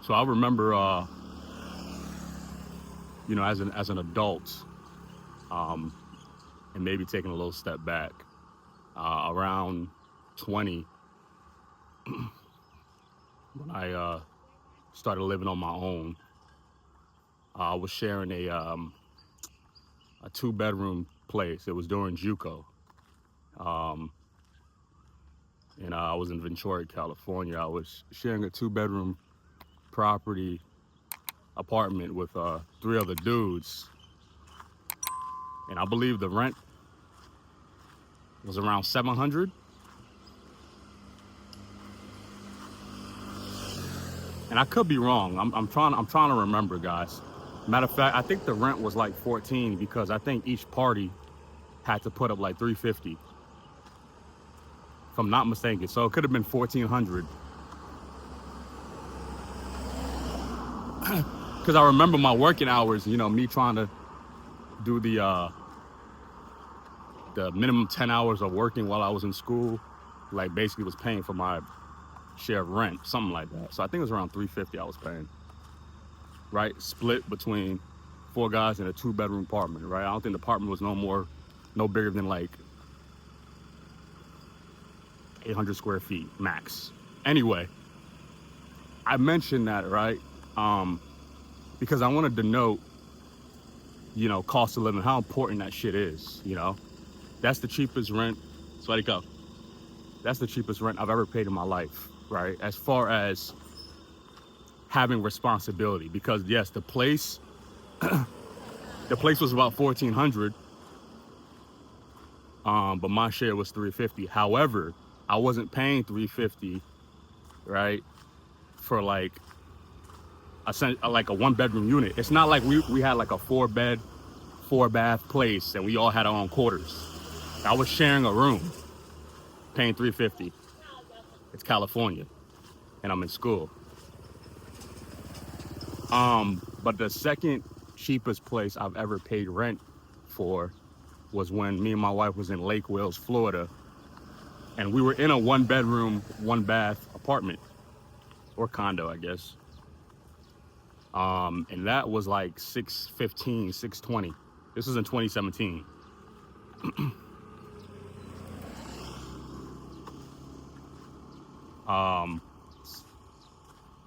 So I remember, as an adult, um, and maybe taking a little step back, around 20, when I started living on my own, I was sharing a two-bedroom place. It was during JUCO, um, and I was in Ventura, California. I was sharing a two-bedroom property apartment with three other dudes, and I believe the rent was around 700. And I could be wrong. I'm trying to remember, guys. Matter of fact, I think the rent was like 14 because I think each party had to put up like 350, if I'm not mistaken. So it could have been 1400. Because I remember my working hours, me trying to do the minimum 10 hours of working while I was in school, like basically was paying for my share of rent, something like that. So I think it was around 350 I was paying, right? Split between four guys in a two-bedroom apartment, right? I don't think the apartment was no bigger than like 800 square feet max. Anyway, I mentioned that, right? Because I wanted to note, cost of living, how important that shit is, That's the cheapest rent. So let it go. That's the cheapest rent I've ever paid in my life, right? As far as having responsibility, because yes, the place was about 1400, but my share was 350. However, I wasn't paying 350, right, for like a one-bedroom unit. It's not like we had like a 4-bed, 4-bath place and we all had our own quarters. I was sharing a room, paying 350. It's California, and I'm in school. But the second cheapest place I've ever paid rent for was when me and my wife was in Lake Wales, Florida, and we were in a 1-bedroom, 1-bath apartment, or condo, I guess. And that was like 615, 620. This was in 2017.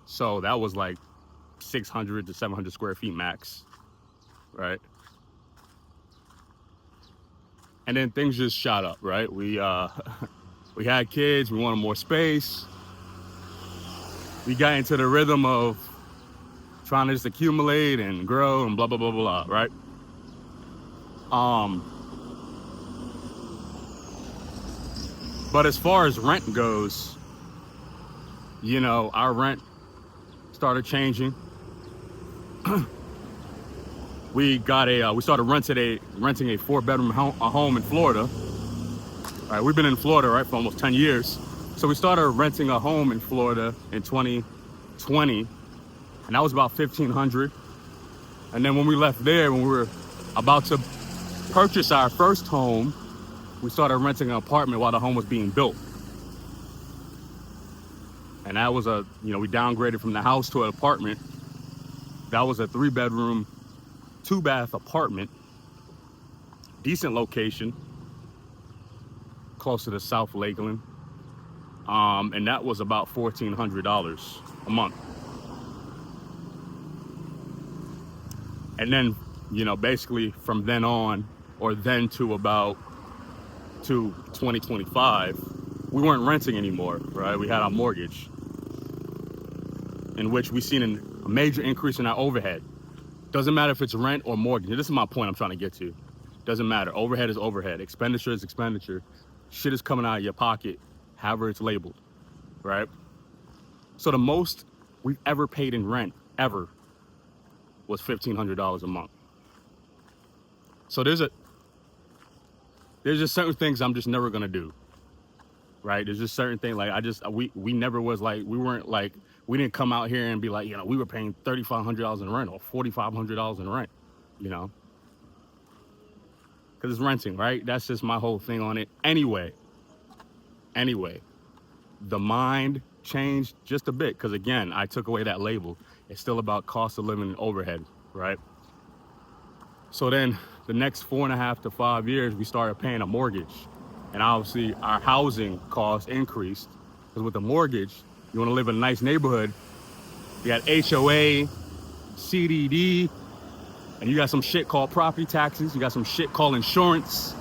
So that was like 600 to 700 square feet max, right? And then things just shot up, right? We we had kids, we wanted more space. We got into the rhythm of trying to just accumulate and grow and blah, blah, blah, blah, right? But as far as rent goes, our rent started changing. We started renting a 4-bedroom home in Florida. All right, we've been in Florida, right, for almost 10 years. So we started renting a home in Florida in 2020, and that was about 1,500. And then when we left there, when we were about to purchase our first home, we started renting an apartment while the home was being built. And that was we downgraded from the house to an apartment. That was a 3-bedroom, 2-bath apartment, decent location, close to the South Lakeland. And that was about $1,400 a month. And then, basically from then on, or then to 2025, we weren't renting anymore, right? We had our mortgage, in which we seen a major increase in our overhead. Doesn't matter if it's rent or mortgage. This is my point I'm trying to get to. Doesn't matter. Overhead is overhead. Expenditure is expenditure. Shit is coming out of your pocket, however it's labeled, right? So the most we've ever paid in rent, ever, was $1,500 a month. So there's just certain things I'm just never gonna do, right? There's just certain things like we never was like, we weren't like, we didn't come out here and be like, we were paying $3,500 in rent or $4,500 in rent, because it's renting, right? That's just my whole thing on it. Anyway, the mind changed just a bit because, again, I took away that label. It's still about cost of living and overhead, right? So then the next 4.5 to 5 years, we started paying a mortgage. And obviously our housing costs increased because with the mortgage, you want to live in a nice neighborhood. You got HOA, CDD, and you got some shit called property taxes. You got some shit called insurance.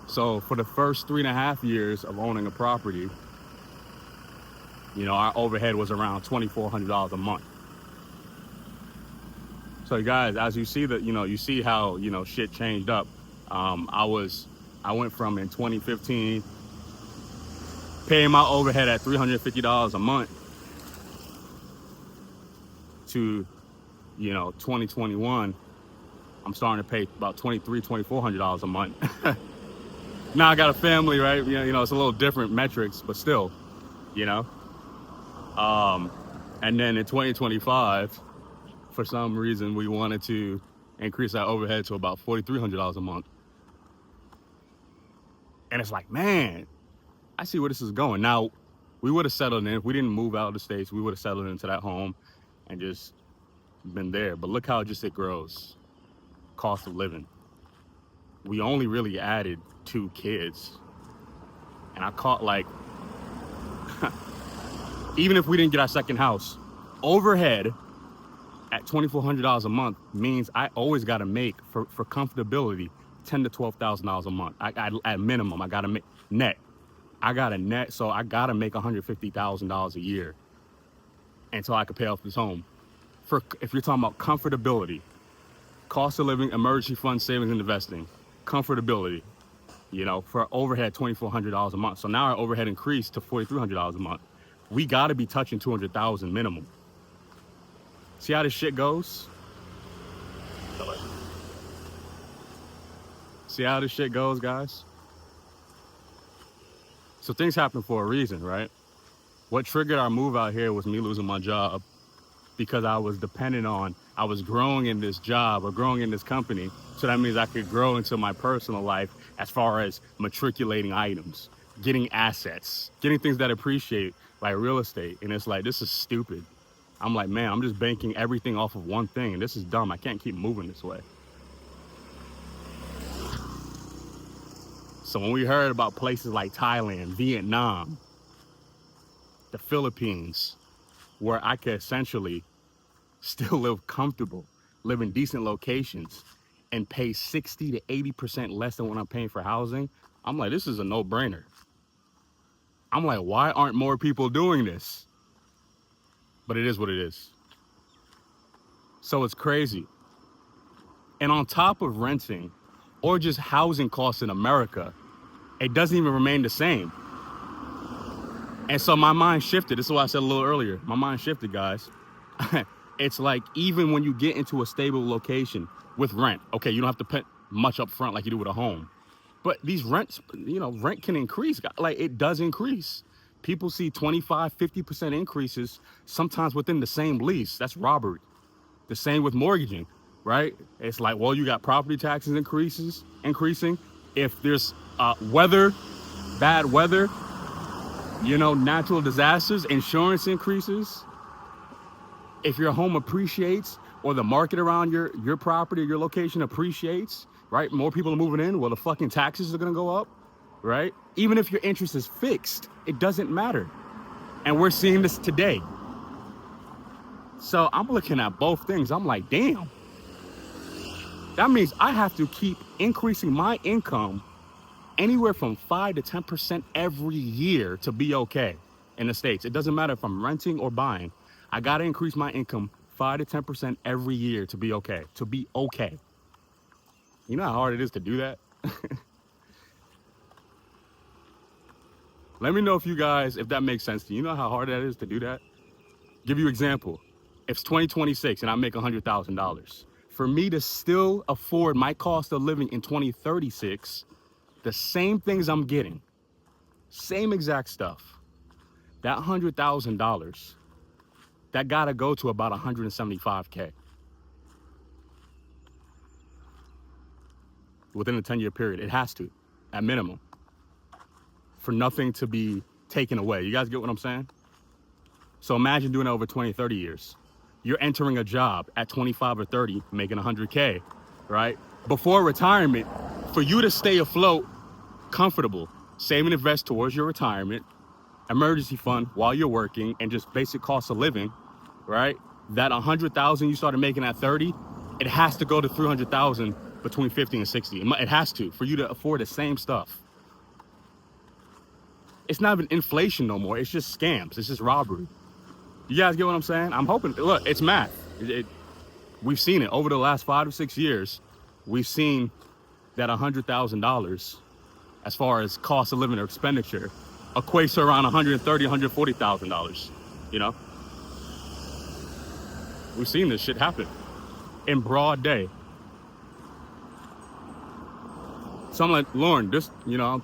So for the first 3.5 years of owning a property, you know, our overhead was around $2,400 a month. So guys, as you see that, you know, you see how, you know, shit changed up. I went from in 2015 paying my overhead at $350 a month to, you know, 2021, I'm starting to pay about $2,400 a month. Now I got a family, right? You know, it's a little different metrics, but still, you know. And then in 2025, for some reason, we wanted to increase our overhead to about $4,300 a month. And it's like, man, I see where this is going. Now, we would have settled in. If we didn't move out of the States, we would have settled into that home and just been there. But look how just it grows. Cost of living. We only really added 2 kids. And I caught like, even if we didn't get our second house, overhead at $2,400 a month means I always got to make, for comfortability, $10,000 to $12,000 a month. I at minimum, I got to make net. I got a net, so I got to make $150,000 a year until I could pay off this home. If you're talking about comfortability, cost of living, emergency fund, savings and investing, comfortability, you know, for overhead $2,400 a month. So now our overhead increased to $4,300 a month. We got to be touching $200,000 minimum. See how this shit goes? See how this shit goes, guys? So things happen for a reason, right? What triggered our move out here was me losing my job because I was I was growing in this job or growing in this company. So that means I could grow into my personal life as far as matriculating items, getting assets, getting things that appreciate, like real estate. And it's like, this is stupid. I'm like, man, I'm just banking everything off of one thing. And this is dumb. I can't keep moving this way. So when we heard about places like Thailand, Vietnam, the Philippines, where I could essentially still live comfortable, live in decent locations, and pay 60 to 80% less than what I'm paying for housing, I'm like, this is a no-brainer. I'm like, why aren't more people doing this? But it is what it is. So it's crazy. And on top of renting or just housing costs in America, it doesn't even remain the same. And so my mind shifted. This is what I said a little earlier. My mind shifted, guys. It's like, even when you get into a stable location with rent, okay, you don't have to pay much up front like you do with a home. But these rents, you know, rent can increase. Like, it does increase. People see 25, 50% increases sometimes within the same lease. That's robbery. The same with mortgaging, right? It's like, well, you got property taxes increasing. If there's bad weather, you know, natural disasters, insurance increases. If your home appreciates or the market around your property, your location appreciates, right? More people are moving in, well, the fucking taxes are gonna go up, right? Even if your interest is fixed, it doesn't matter. And we're seeing this today. So I'm looking at both things. I'm like, damn. That means I have to keep increasing my income anywhere from 5 to 10% every year to be okay in the States. It doesn't matter if I'm renting or buying. I gotta increase my income 5 to 10% every year to be okay. You know how hard it is to do that? Let me know if that makes sense to you. You know how hard that is to do that? Give you an example. If it's 2026 and I make $100,000, for me to still afford my cost of living in 2036, the same things I'm getting, same exact stuff, that $100,000, that gotta go to about 175K within a 10-year period. It has to, at minimum. for nothing to be taken away. You guys get what I'm saying? So imagine doing it over 20, 30 years. You're entering a job at 25 or 30, making 100K, right? Before retirement, for you to stay afloat, comfortable, save and invest towards your retirement, emergency fund while you're working, and just basic cost of living, right? That 100,000 you started making at 30, it has to go to 300,000 between 50 and 60. It has to, for you to afford the same stuff. It's not even inflation no more. It's just scams. It's just robbery. You guys get what I'm saying? I'm hoping, look, it's math. We've seen it over the last 5 to 6 years. We've seen that $100,000 as far as cost of living or expenditure equates to around $130,000, $140,000, you know? We've seen this shit happen in broad day. So I'm like, Lauren, this, you know,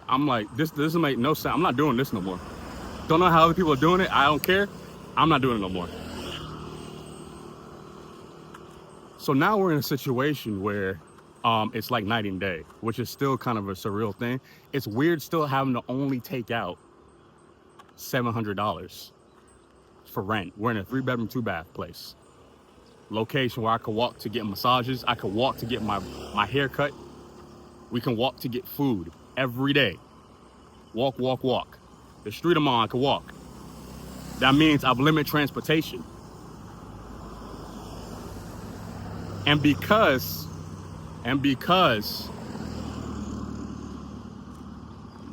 I'm like, this doesn't make no sense. I'm not doing this no more. Don't know how other people are doing it. I don't care. I'm not doing it no more. So now we're in a situation where it's like night and day, which is still kind of a surreal thing. It's weird still having to only take out $700 for rent. We're in a 3-bedroom, 2-bath place. Location where I could walk to get massages. I could walk to get my hair cut. We can walk to get food every day. Walk, walk, walk. The street I'm on, I could walk. That means I've limited transportation. And because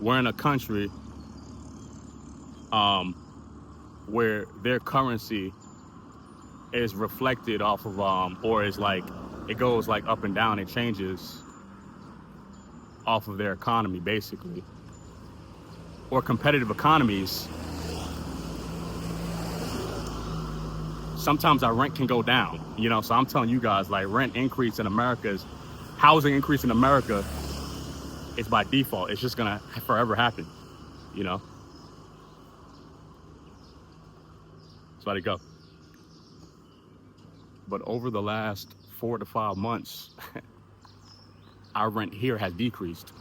we're in a country where their currency is reflected off of or is like, it goes like up and down, it changes off of their economy basically, or competitive economies, sometimes our rent can go down, you know? So I'm telling you guys, like, rent increase in America's, housing increase in America is by default. It's just gonna forever happen, you know? So let it go. But over the last 4 to 5 months, our rent here has decreased.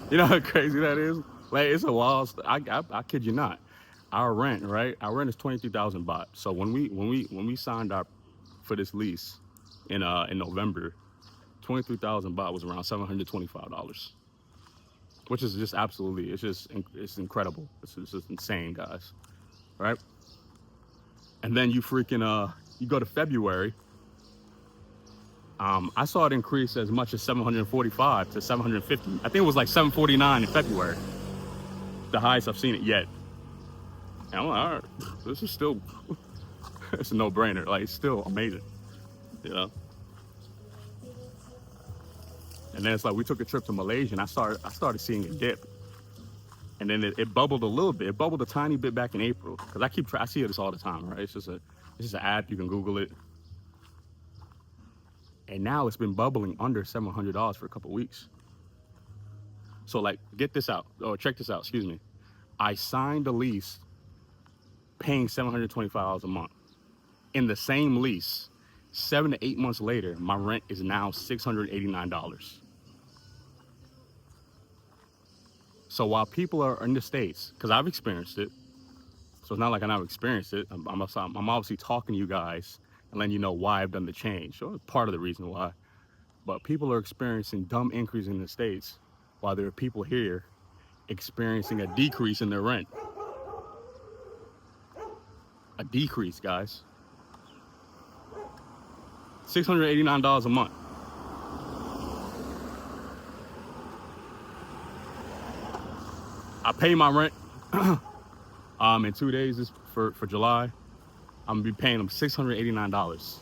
You know how crazy that is? Like, it's a wild, I kid you not. Our rent, right? Our rent is 23,000 baht. So when we signed up for this lease in November, 23,000 baht was around $725, which is just absolutely, it's incredible. It's just insane, guys, right? And then you freaking you go to February. I saw it increase as much as 745 to 750. I think it was like 749 in February. The highest I've seen it yet. And I'm like, all right, this is still, it's a no-brainer. Like, it's still amazing, you know? And then it's like, we took a trip to Malaysia and I started seeing it dip. And then it bubbled a little bit. It bubbled a tiny bit back in April. Cause I see this all the time, right? It's just an app, you can Google it. And now it's been bubbling under $700 for a couple weeks. So like, check this out, excuse me. I signed a lease paying $725 a month. In the same lease, 7 to 8 months later, my rent is now $689. So while people are in the States, because I've experienced it, so it's not like I never experienced it, I'm obviously talking to you guys and letting you know why I've done the change. So it's part of the reason why. But people are experiencing dumb increase in the States, while there are people here experiencing a decrease in their rent. A decrease, guys. $689 a month. I pay my rent in 2 days for July. I'm gonna be paying them $689.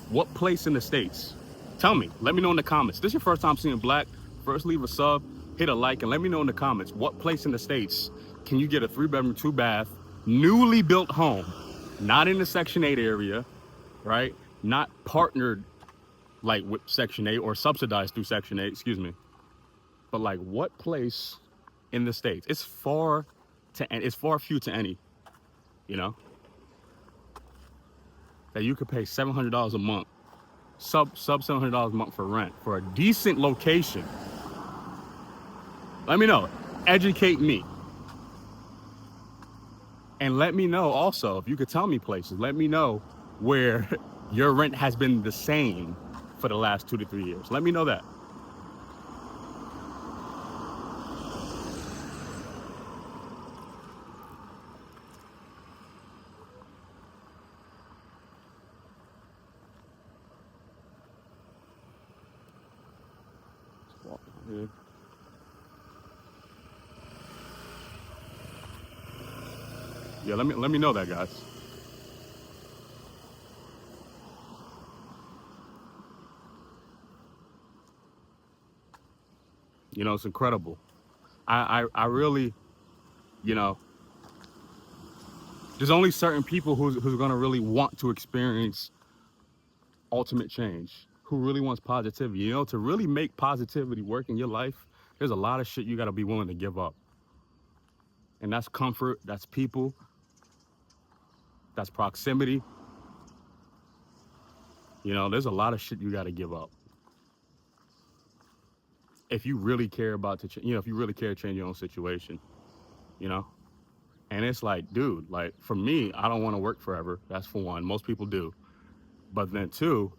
What place in the States? Tell me, let me know in the comments. This is your first time seeing Black? First, leave a sub, hit a like, and let me know in the comments, what place in the States can you get a 3-bedroom, 2-bath, newly built home, not in the Section 8 area, right? Not partnered like with Section 8 or subsidized through Section 8, excuse me. But like, what place in the States? It's far few to any, you know, that you could pay $700 a month, sub $700 a month for rent for a decent location. Let me know. Educate me. And let me know also, if you could tell me places, let me know where your rent has been the same for the last 2 to 3 years. Let me know that. Yeah, let me know that, guys. You know, it's incredible. I really, you know, there's only certain people who's gonna really want to experience ultimate change, who really wants positivity. You know, to really make positivity work in your life, there's a lot of shit you gotta be willing to give up. And that's comfort, that's people, that's proximity. You know, there's a lot of shit you gotta give up. If you really care about if you really care to change your own situation, you know? And it's like, dude, like for me, I don't want to work forever. That's for one. Most people do. But then two,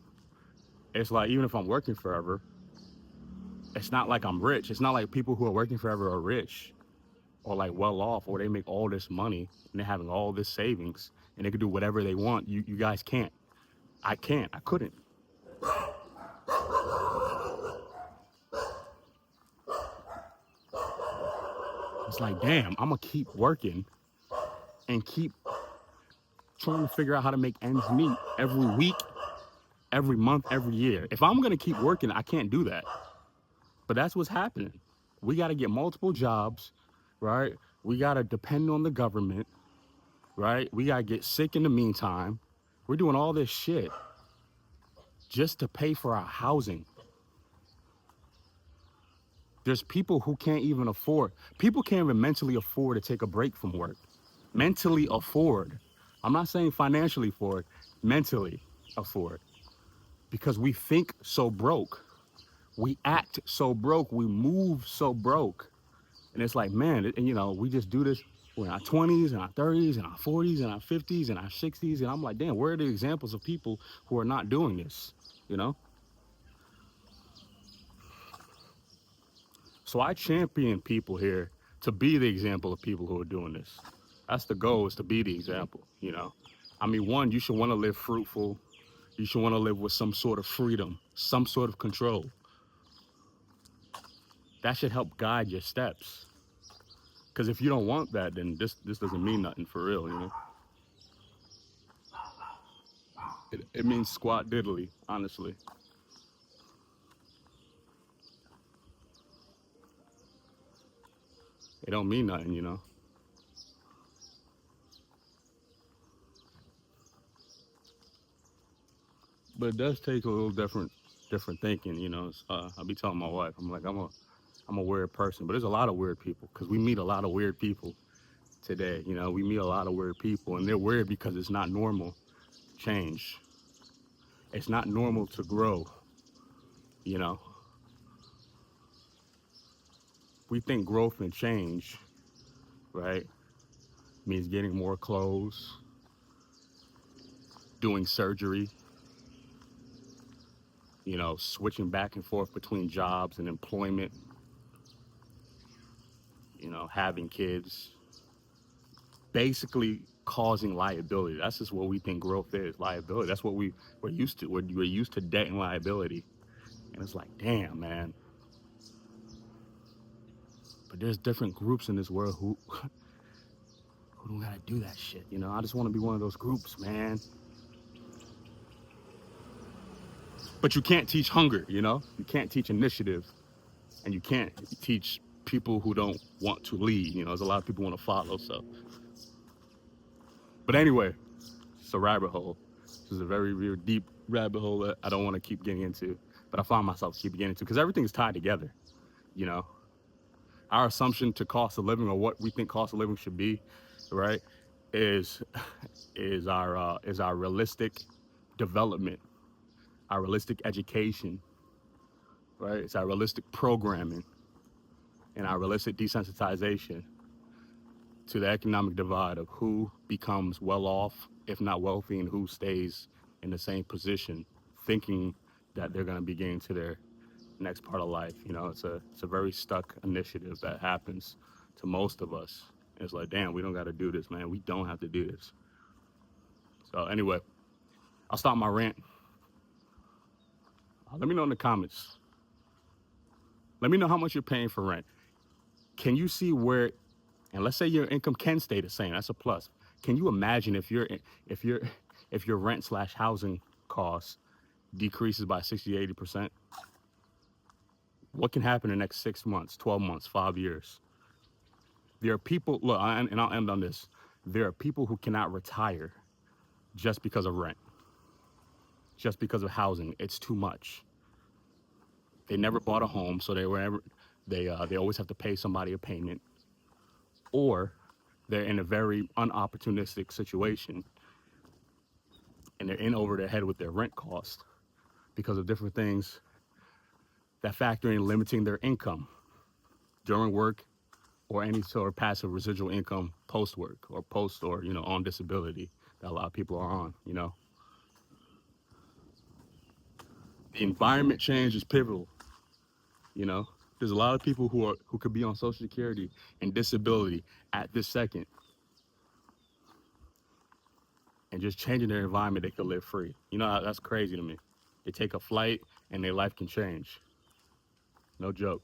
it's like even if I'm working forever, it's not like I'm rich. It's not like people who are working forever are rich or like well off or they make all this money and they're having all this savings and they can do whatever they want. You guys can't. I can't. I couldn't. It's like, damn, I'm gonna keep working and keep trying to figure out how to make ends meet every week, every month, every year. If I'm gonna keep working, I can't do that. But that's what's happening. We got to get multiple jobs, right? We got to depend on the government, right? We got to get sick in the meantime. We're doing all this shit just to pay for our housing. There's people who can't even afford, people can't even mentally afford to take a break from work. Mentally afford. I'm not saying financially afford, mentally afford. Because we think so broke. We act so broke. We move so broke. And it's like, man, and you know, we just do this. We're in our 20s and our 30s and our 40s and our 50s and our 60s. And I'm like, damn, where are the examples of people who are not doing this? You know? So I champion people here to be the example of people who are doing this. That's the goal, is to be the example, you know? I mean, one, you should want to live fruitful. You should want to live with some sort of freedom, some sort of control. That should help guide your steps. Because if you don't want that, then this doesn't mean nothing for real, you know? It means squat diddly, honestly. It don't mean nothing, you know? But it does take a little different thinking, you know? I'll be telling my wife, I'm like, I'm a weird person, but there's a lot of weird people because we meet a lot of weird people today. You know, we meet a lot of weird people, and they're weird because it's not normal change. It's not normal to grow, you know? We think growth and change, right, means getting more clothes, doing surgery, you know, switching back and forth between jobs and employment, you know, having kids, basically causing liability. That's just what we think growth is, liability. That's what we're used to. We're used to debt and liability. And it's like, damn, man. But there's different groups in this world who don't gotta do that shit. You know, I just want to be one of those groups, man. But you can't teach hunger, you know? You can't teach initiative. And you can't teach people who don't want to lead. You know, there's a lot of people want to follow, so. But anyway, it's a rabbit hole. This is a very, very deep rabbit hole that I don't want to keep getting into, but I find myself keep getting into because everything is tied together. You know, our assumption to cost of living or what we think cost of living should be, right, is our realistic development our realistic education, right? It's our realistic programming and our realistic desensitization to the economic divide of who becomes well off, if not wealthy, and who stays in the same position, thinking that they're going to be getting to their next part of life. You know, it's a very stuck initiative that happens to most of us. It's like, damn, we don't got to do this, man. We don't have to do this. So anyway, I'll stop my rant. Let me know in the comments. Let me know how much you're paying for rent. Can you see where, and let's say your income can stay the same, that's a plus. Can you imagine if your if your rent slash housing costs decreases by 60 to 80%? What can happen in the next 6 months, 12 months, 5 years? There are people, look, and I'll end on this. There are people who cannot retire just because of rent, just because of housing. It's too much. They never bought a home, so they always have to pay somebody a payment, or they're in a very unopportunistic situation and they're in over their head with their rent cost because of different things that factor in limiting their income during work or any sort of passive residual income post work or post or on disability that a lot of people are on. The environment change is pivotal. There's a lot of people who could be on Social Security and disability at this second, and just changing their environment, they could live free. That's crazy to me. They take a flight and their life can change. No joke.